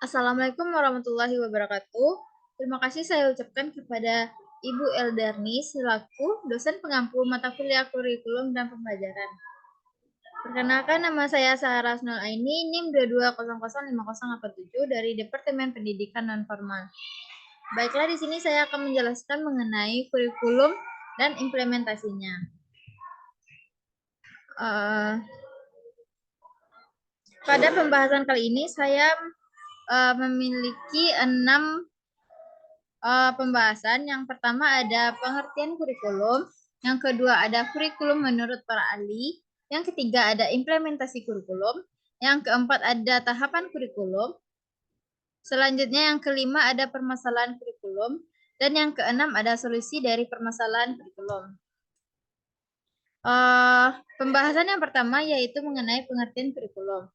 Assalamualaikum warahmatullahi wabarakatuh. Terima kasih saya ucapkan kepada Ibu Eldarni selaku dosen pengampu mata kuliah kurikulum dan pembelajaran. Perkenalkan, nama saya Sarah Rasnul Aini, NIM 22005087 dari Departemen Pendidikan Nonformal. Baiklah, di sini saya akan menjelaskan mengenai kurikulum dan implementasinya. Pada pembahasan kali ini saya memiliki 6 pembahasan. Yang pertama ada pengertian kurikulum, yang kedua ada kurikulum menurut para ahli, yang ketiga ada implementasi kurikulum, yang keempat ada tahapan kurikulum, selanjutnya yang kelima ada permasalahan kurikulum, dan yang keenam ada solusi dari permasalahan kurikulum. Pembahasan yang pertama yaitu mengenai pengertian kurikulum.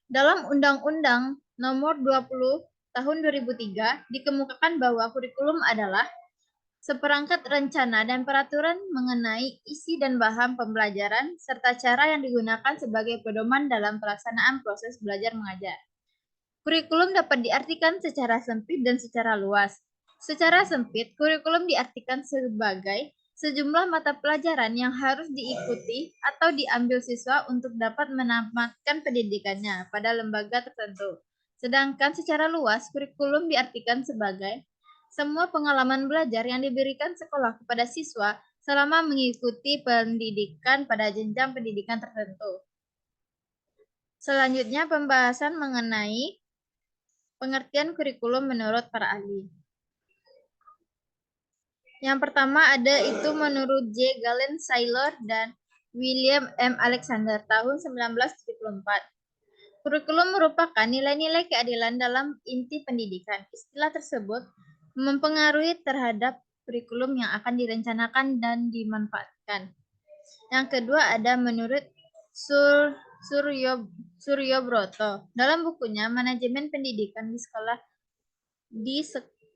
Dalam Undang-Undang Nomor 20 Tahun 2003 dikemukakan bahwa kurikulum adalah seperangkat rencana dan peraturan mengenai isi dan bahan pembelajaran serta cara yang digunakan sebagai pedoman dalam pelaksanaan proses belajar mengajar. Kurikulum dapat diartikan secara sempit dan secara luas. Secara sempit, kurikulum diartikan sebagai sejumlah mata pelajaran yang harus diikuti atau diambil siswa untuk dapat menamatkan pendidikannya pada lembaga tertentu. Sedangkan secara luas, kurikulum diartikan sebagai semua pengalaman belajar yang diberikan sekolah kepada siswa selama mengikuti pendidikan pada jenjang pendidikan tertentu. Selanjutnya, pembahasan mengenai pengertian kurikulum menurut para ahli. Yang pertama ada itu menurut J. Galen Saylor dan William M. Alexander tahun 1974. Kurikulum merupakan nilai-nilai keadilan dalam inti pendidikan. Istilah tersebut mempengaruhi terhadap kurikulum yang akan direncanakan dan dimanfaatkan. Yang kedua ada menurut Suryo Broto dalam bukunya Manajemen Pendidikan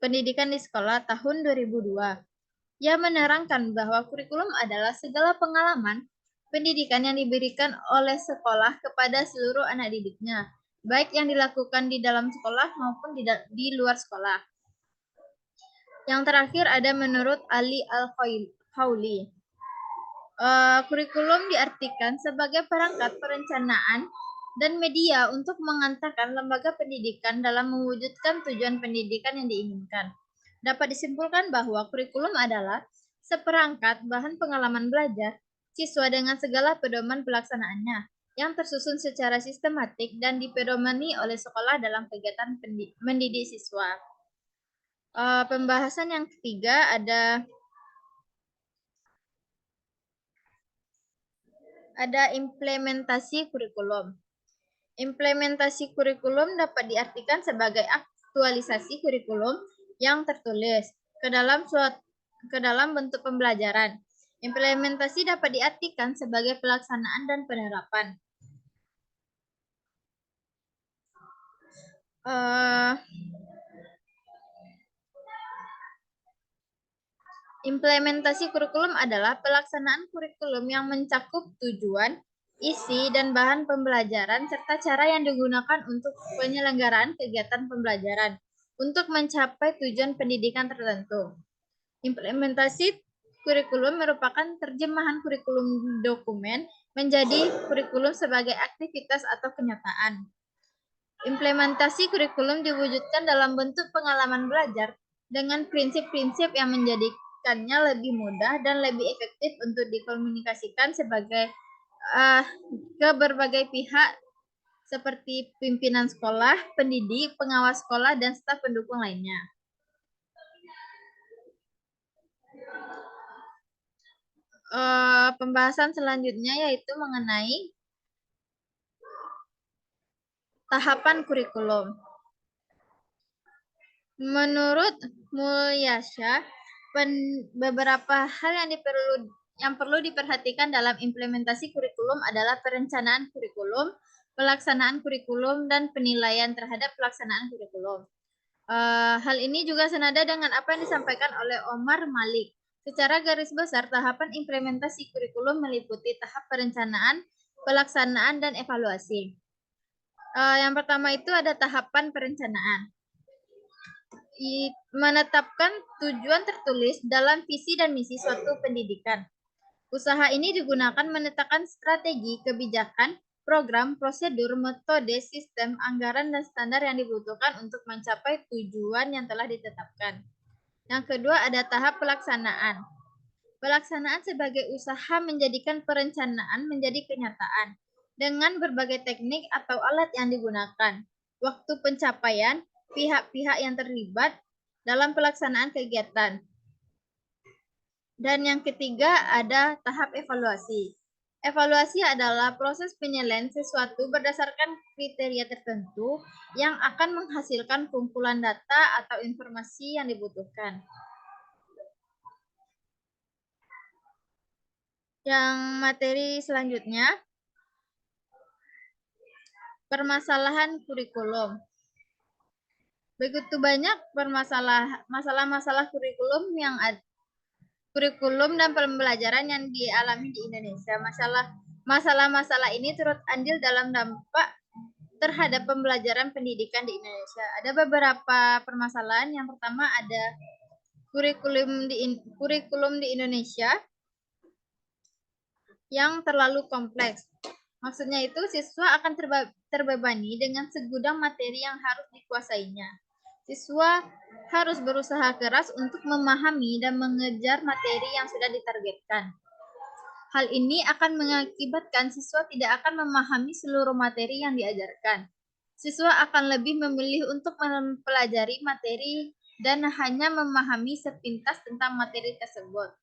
Pendidikan di Sekolah tahun 2002. Ia menerangkan bahwa kurikulum adalah segala pengalaman pendidikan yang diberikan oleh sekolah kepada seluruh anak didiknya, baik yang dilakukan di dalam sekolah maupun di luar sekolah. Yang terakhir ada menurut Ali Al-Khawli. Kurikulum diartikan sebagai perangkat perencanaan dan media untuk mengantarkan lembaga pendidikan dalam mewujudkan tujuan pendidikan yang diinginkan. Dapat disimpulkan bahwa kurikulum adalah seperangkat bahan pengalaman belajar siswa dengan segala pedoman pelaksanaannya yang tersusun secara sistematik dan dipedomani oleh sekolah dalam kegiatan mendidik siswa. Pembahasan yang ketiga ada implementasi kurikulum. Implementasi kurikulum dapat diartikan sebagai aktualisasi kurikulum yang tertulis ke dalam bentuk pembelajaran. Implementasi dapat diartikan sebagai pelaksanaan dan penerapan. Implementasi kurikulum adalah pelaksanaan kurikulum yang mencakup tujuan, isi, dan bahan pembelajaran, serta cara yang digunakan untuk penyelenggaraan kegiatan pembelajaran untuk mencapai tujuan pendidikan tertentu. Implementasi kurikulum merupakan terjemahan kurikulum dokumen menjadi kurikulum sebagai aktivitas atau kenyataan. Implementasi kurikulum diwujudkan dalam bentuk pengalaman belajar dengan prinsip-prinsip yang menjadikannya lebih mudah dan lebih efektif untuk dikomunikasikan ke berbagai pihak seperti pimpinan sekolah, pendidik, pengawas sekolah, dan staf pendukung lainnya. Pembahasan selanjutnya yaitu mengenai tahapan kurikulum. Menurut Mulyasha, beberapa hal yang perlu diperhatikan dalam implementasi kurikulum adalah perencanaan kurikulum, pelaksanaan kurikulum, dan penilaian terhadap pelaksanaan kurikulum. Hal ini juga senada dengan apa yang disampaikan oleh Omar Malik. Secara garis besar, tahapan implementasi kurikulum meliputi tahap perencanaan, pelaksanaan, dan evaluasi. Yang pertama itu ada tahapan perencanaan. Menetapkan tujuan tertulis dalam visi dan misi suatu pendidikan. Usaha ini digunakan menetapkan strategi, kebijakan, program, prosedur, metode, sistem, anggaran, dan standar yang dibutuhkan untuk mencapai tujuan yang telah ditetapkan. Yang kedua ada tahap pelaksanaan. Pelaksanaan sebagai usaha menjadikan perencanaan menjadi kenyataan dengan berbagai teknik atau alat yang digunakan. Waktu pencapaian, pihak-pihak yang terlibat dalam pelaksanaan kegiatan. Dan yang ketiga ada tahap evaluasi. Evaluasi adalah proses penilaian sesuatu berdasarkan kriteria tertentu yang akan menghasilkan kumpulan data atau informasi yang dibutuhkan. Yang materi selanjutnya, permasalahan kurikulum. Begitu banyak masalah-masalah kurikulum dan pembelajaran yang dialami di Indonesia. Masalah-masalah ini turut andil dalam dampak terhadap pembelajaran pendidikan di Indonesia. Ada beberapa permasalahan. Yang pertama ada kurikulum di Indonesia yang terlalu kompleks. Maksudnya itu siswa akan terbebani dengan segudang materi yang harus dikuasainya. Siswa harus berusaha keras untuk memahami dan mengejar materi yang sudah ditargetkan. Hal ini akan mengakibatkan siswa tidak akan memahami seluruh materi yang diajarkan. Siswa akan lebih memilih untuk mempelajari materi dan hanya memahami sepintas tentang materi tersebut.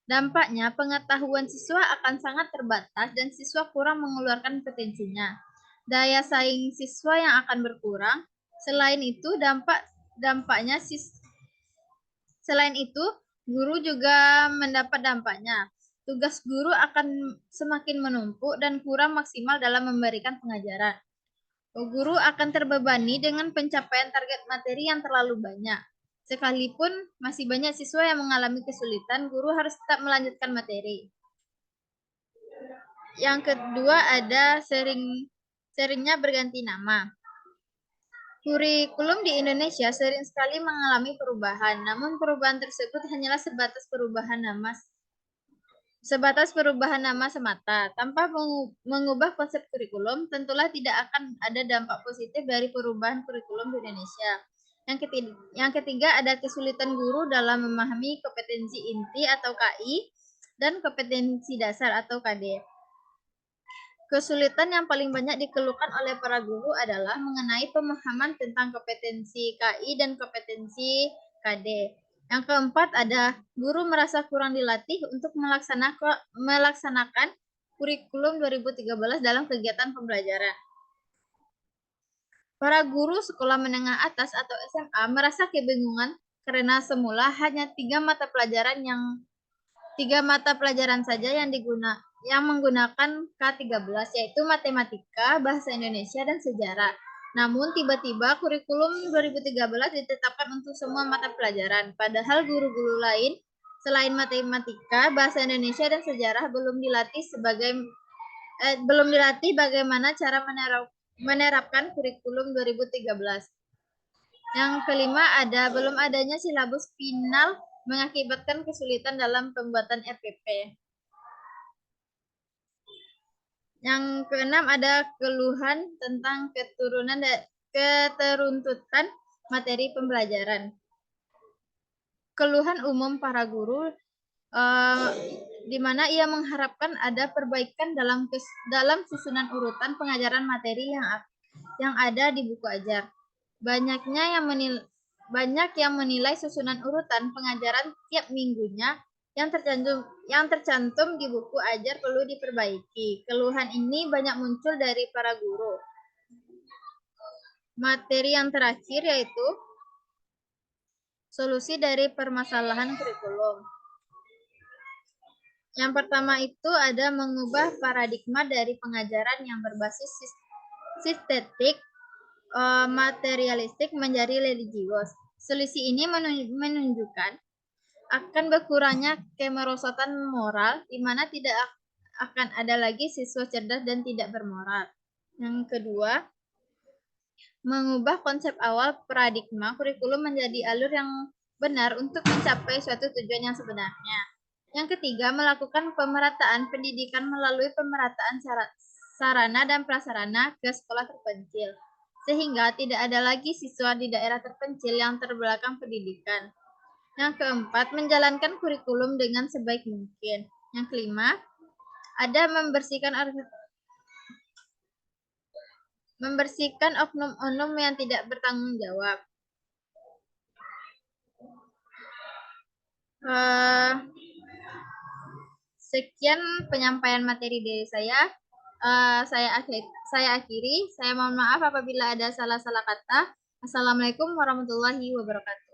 Dampaknya, pengetahuan siswa akan sangat terbatas dan siswa kurang mengeluarkan potensinya. Daya saing siswa yang akan berkurang. Selain itu, selain itu, guru juga mendapat dampaknya. Tugas guru akan semakin menumpuk dan kurang maksimal dalam memberikan pengajaran. Guru akan terbebani dengan pencapaian target materi yang terlalu banyak. Sekalipun masih banyak siswa yang mengalami kesulitan, guru harus tetap melanjutkan materi. Yang kedua ada seringnya berganti nama. Kurikulum di Indonesia sering sekali mengalami perubahan, namun perubahan tersebut hanyalah sebatas perubahan nama semata. Tanpa mengubah konsep kurikulum, tentulah tidak akan ada dampak positif dari perubahan kurikulum di Indonesia. Yang ketiga ada kesulitan guru dalam memahami kompetensi inti atau KI dan kompetensi dasar atau KD. Kesulitan yang paling banyak dikeluhkan oleh para guru adalah mengenai pemahaman tentang kompetensi KI dan kompetensi KD. Yang keempat ada guru merasa kurang dilatih untuk melaksanakan kurikulum 2013 dalam kegiatan pembelajaran. Para guru sekolah menengah atas atau SMA merasa kebingungan karena semula hanya 3 mata pelajaran saja yang menggunakan K13, yaitu matematika, bahasa Indonesia, dan sejarah. Namun tiba-tiba kurikulum 2013 ditetapkan untuk semua mata pelajaran, padahal guru-guru lain selain matematika, bahasa Indonesia, dan sejarah belum dilatih bagaimana cara menerapkan kurikulum 2013. Yang kelima ada belum adanya silabus final mengakibatkan kesulitan dalam pembuatan RPP. Yang keenam ada keluhan tentang keteruntutan materi pembelajaran. Keluhan umum para guru di mana ia mengharapkan ada perbaikan dalam susunan urutan pengajaran materi yang ada di buku ajar. Banyak yang menilai susunan urutan pengajaran tiap minggunya yang tercantum di buku ajar perlu diperbaiki. Keluhan ini banyak muncul dari para guru. Materi yang terakhir yaitu solusi dari permasalahan kurikulum. Yang pertama itu ada mengubah paradigma dari pengajaran yang berbasis sintetik materialistik menjadi religius. Solusi ini menunjukkan akan berkurangnya kemerosotan moral, di mana tidak akan ada lagi siswa cerdas dan tidak bermoral. Yang kedua, mengubah konsep awal paradigma kurikulum menjadi alur yang benar untuk mencapai suatu tujuan yang sebenarnya. Yang ketiga, melakukan pemerataan pendidikan melalui pemerataan sarana dan prasarana ke sekolah terpencil, sehingga tidak ada lagi siswa di daerah terpencil yang terbelakang pendidikan. Yang keempat, menjalankan kurikulum dengan sebaik mungkin. Yang kelima, ada membersihkan oknum-oknum yang tidak bertanggung jawab. Sekian penyampaian materi dari saya. Saya akhiri. Saya mohon maaf apabila ada salah-salah kata. Assalamualaikum warahmatullahi wabarakatuh.